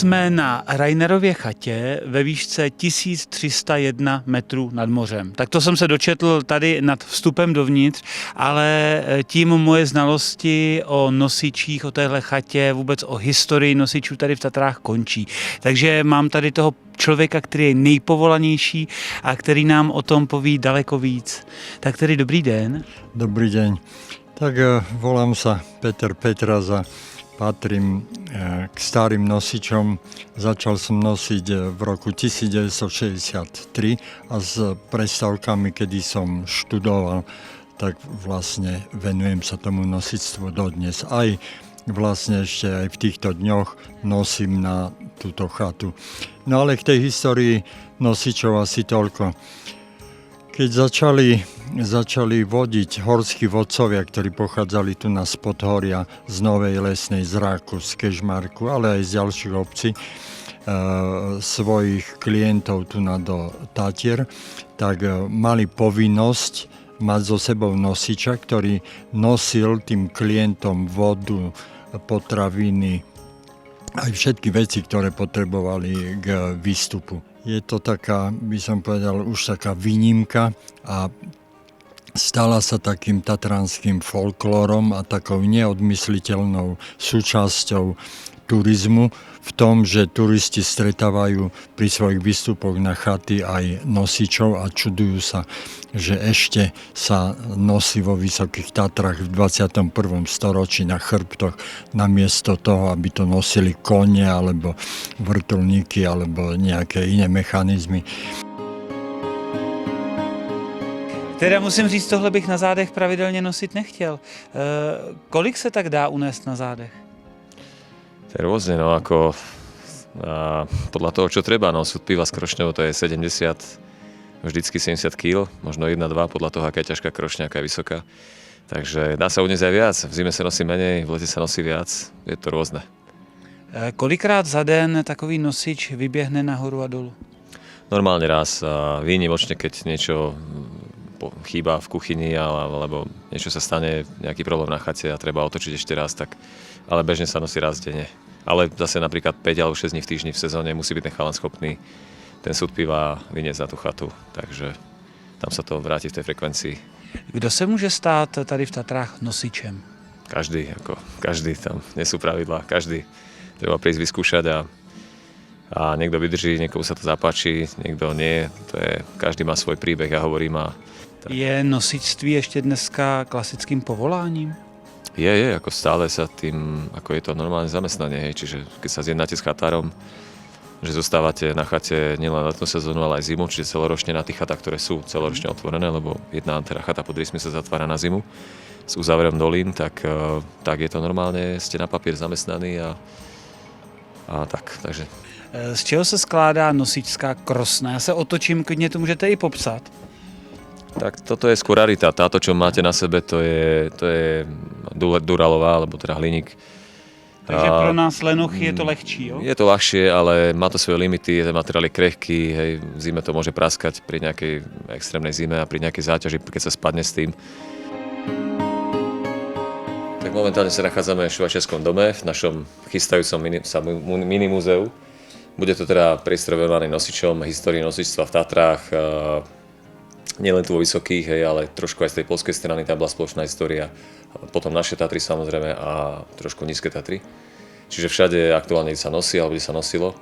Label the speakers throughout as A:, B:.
A: Jsme na Rainerově chatě ve výšce 1301 metrů nad mořem. Tak to jsem se dočetl tady nad vstupem dovnitř, ale tím moje znalosti o nosičích, o téhle chatě, vůbec o historii nosičů tady v Tatrách končí. Takže mám tady toho člověka, který je nejpovolanější a který nám o tom poví daleko víc. Tak tedy dobrý den.
B: Dobrý deň. Tak volám sa Peter Petras a patrím k starým nosičom. Začal som nosiť v roku 1963 a s prestávkami, kedy som študoval, tak vlastne venujem sa tomu nosičstvu dodnes. Aj vlastne ešte aj v týchto dňoch nosím na túto chatu. No ale k tej histórii nosičov asi toľko. Keď začali vodiť horskí vodcovia, ktorí pochádzali tu na Spodhoria z Novej Lesnej, z Ráku, z Kežmarku, ale aj z ďalších obcí, svojich klientov tu do Tatier, tak mali povinnosť mať so sebou nosiča, ktorý nosil tým klientom vodu, potraviny, aj všetky veci, ktoré potrebovali k výstupu. Je to taká, by som povedal, už taká výnimka a stala sa takým tatranským folklórom a takou neodmysliteľnou súčasťou turizmu v tom, že turisti stretávajú pri svojich výstupoch na chaty aj nosičov a čudujú sa, že ešte sa nosí vo Vysokých Tatrách v 21. storočí na chrbtoch namiesto toho, aby to nosili kone alebo vrtuľníky alebo nejaké iné mechanizmy.
A: Teda musím říct, tohle bych na zádech pravidelně nosit nechtěl. Kolik se tak dá unést na zádech?
C: To je rôzne, no ako podľa toho, čo treba, no súd piva s krošňou to je 70, vždycky 70 kg, možno 1-2 podľa toho, aká je ťažká krošňa, aká je vysoká. Takže dá sa uniesť aj viac, v zime sa nosí menej, v lete sa nosí viac, je to rôzne.
A: Kolikrát za den takový nosič vyběhne nahoru a dolu?
C: Normálne raz, výnimočne, keď niečo chýba v kuchyni alebo niečo sa stane, nejaký problém na chate a treba otočiť ešte raz, tak ale bežne sa nosí raz denne. Ale zase napríklad 5 alebo 6 dní v týždni v sezóne musí byť ten chalan schopný ten súd piva vyniesť na tú chatu, takže tam sa to vráti v tej frekvencii.
A: Kdo se může stát tady v Tatrách nosičem?
C: Každý, tam nie sú pravidlá, každý. Treba prísť vyskúšať a niekto vydrží, niekomu sa to zapáči, niekto nie. Každý má svoj príbeh, ja hovorím.
A: Je nosičství ještě dneska klasickým povoláním?
C: Je, ako stále sa tým, ako je to normálne zamestnanie, hej. Čiže keď sa zjednáte s chatárom, že zostávate na chate nielen letnú sezónu, ale aj zimu, čiže celoročne na tých chatách, ktoré sú celoročne otvorené, lebo jedna teda chata pod Rysmi sa zatvára na zimu s uzáverom dolín, tak je to normálne, ste na papier zamestnaní a tak, takže.
A: Z čeho se skládá nosičská krosna? Já se otočím, klidně to můžete i popsat.
C: Tak toto je skôr rarita. Táto, čo máte na sebe, to je duralová, alebo teda hliník.
A: Takže pro nás lenochy je to lehčí, jo?
C: Je to ľahšie, ale má to svoje limity, ten materiál je krehký, hej, v zime to môže praskať pri nejakej extrémnej zime a pri nejakej záťaži, keď sa spadne s tým. Tak momentálne sa nachádzame v švajčiarskom dome, v našom chystajúcom minimúzeu. Bude to teda priestor venovaný nosičom, histórii nosičstva v Tatrách, nielen tu vo Vysokých, hej, ale trošku aj z tej poľskej strany, tam bola spoločná história. Potom naše Tatry samozrejme a trošku nízke Tatry. Čiže všade aktuálne sa nosí, alebo kde sa nosilo.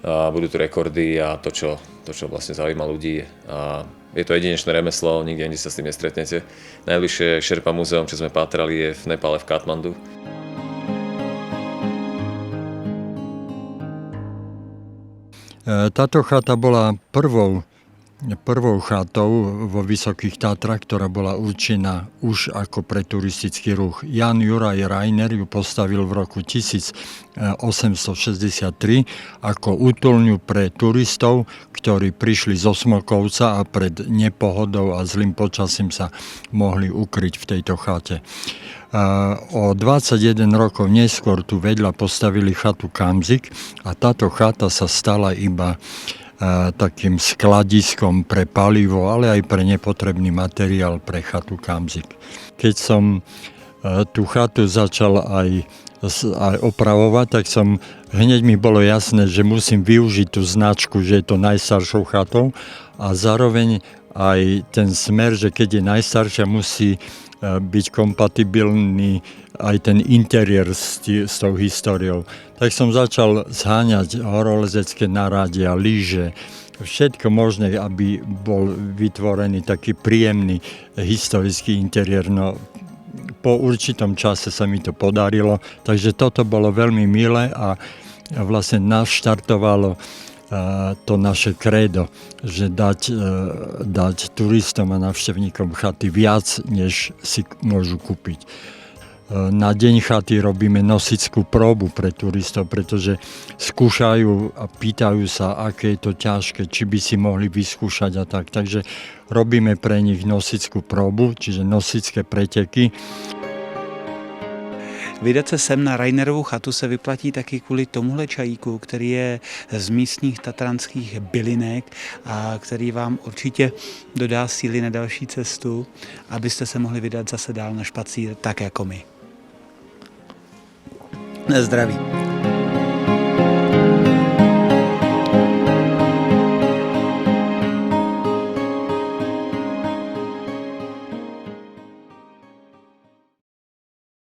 C: A budú tu rekordy a to, čo vlastne zaujíma ľudí. A je to jedinečné remeslo, nikde inde sa s tým nestretnete. Najbližšie Šerpa múzeum, čo sme pátrali, je v Nepále, v Katmandu.
B: Táto chata bola prvou chatou vo Vysokých Tatrách, ktorá bola určená už ako pre turistický ruch. Jan Juraj Rainer ju postavil v roku 1863 ako útulňu pre turistov, ktorí prišli zo Smolkovca a pred nepohodou a zlým počasím sa mohli ukryť v tejto chate. O 21 rokov neskôr tu vedľa postavili chatu Kamzik a táto chata sa stala iba takým skladiskom pre palivo, ale aj pre nepotrebný materiál pre chatu Kamzik. Keď som tú chatu začal aj aj opravovať, tak hneď mi bolo jasné, že musím využiť tú značku, že je to najstaršou chatou a zároveň aj ten smer, že keď je najstaršia, musí byť kompatibilný aj ten interiér s tou históriou. Tak som začal zháňať horolezecké narádia, lyže, všetko možné, aby bol vytvorený taký príjemný historický interiér. No, po určitom čase sa mi to podarilo, takže toto bolo veľmi milé a vlastne naštartovalo to naše krédo, že dať turistom a návštevníkom chaty viac, než si môžu kúpiť. Na deň chaty robíme nosickú próbu pre turistov, pretože skúšajú a pýtajú sa, aké je to ťažké, či by si mohli vyskúšať a tak. Takže robíme pre nich nosickú próbu, čiže nosické preteky.
A: Vydat se sem na Rainerovu chatu se vyplatí taky kvůli tomuhle čajíku, který je z místních tatranských bylinek a který vám určitě dodá síly na další cestu, abyste se mohli vydat zase dál na špacír, tak jako my. Na zdraví.